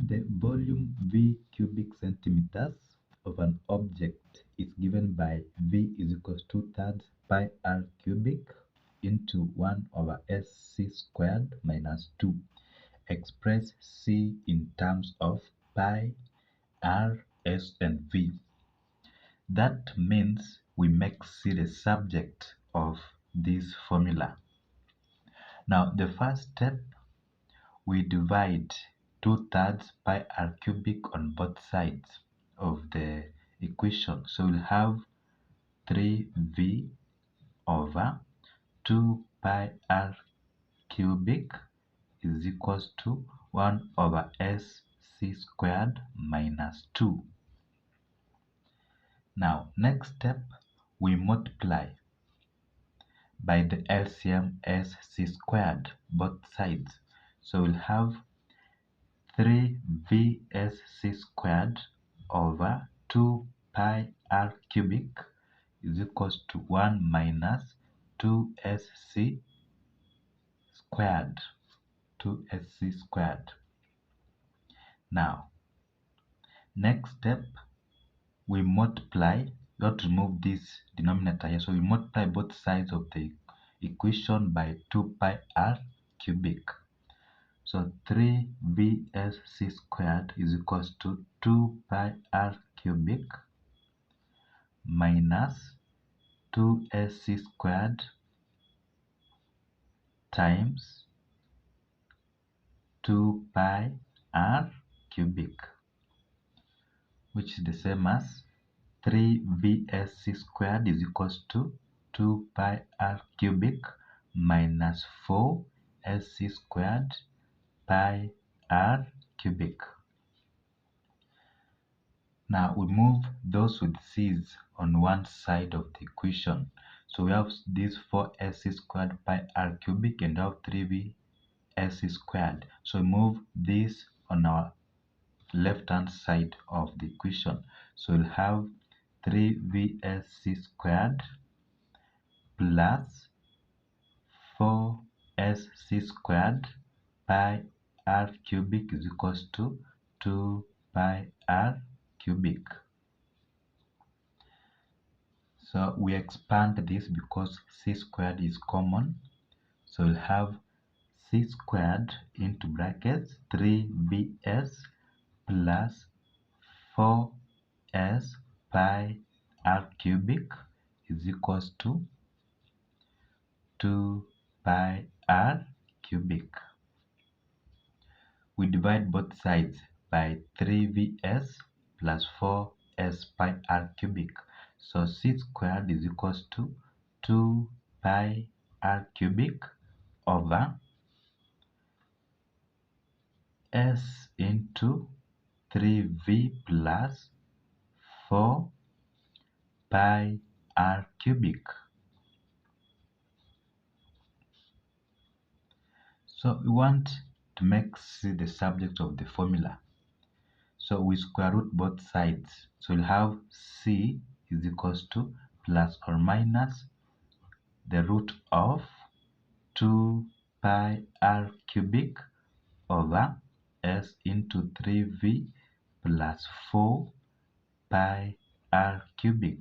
The volume V cubic centimeters of an object is given by V is equals to 2/3 pi r cubic into 1 over sc squared minus 2. Express C in terms of pi, r, s, and v. That means we make C the subject of this formula. Now, the first step, we divide 2/3 pi r cubic on both sides of the equation. So we'll have 3v over 2 pi r cubic is equals to 1 over sc squared minus 2. Now, next step, we multiply by the LCM sc squared both sides. So we'll have 3vsc squared over 2 pi r cubic is equals to 1 minus 2sc squared. 2sc squared. Now, next step, we multiply. We have to remove this denominator here. So we multiply both sides of the equation by 2 pi r cubic. So 3vsc squared is equals to 2 pi r cubic minus 2sc squared times 2 pi r cubic, which is the same as 3vsc squared is equals to 2 pi r cubic minus 4sc squared pi r cubic. Now we move those with c's on one side of the equation. So we have this 4sc squared pi r cubic and have 3vsc squared. So we move this on our left hand side of the equation. So we'll have 3vsc squared plus 4sc squared pi r cubic is equals to 2 pi r cubic. So we expand this because c squared is common. So we'll have c squared into brackets 3bs plus 4s pi r cubic is equals to 2 pi r cubic. We divide both sides by 3vs plus 4s pi r cubic. So c squared is equals to 2 pi r cubic over s into 3v plus 4 pi r cubic. So we want to make C the subject of the formula. So we square root both sides. So we'll have C is equals to plus or minus the root of 2 pi r cubic over s into 3v plus 4 pi r cubic.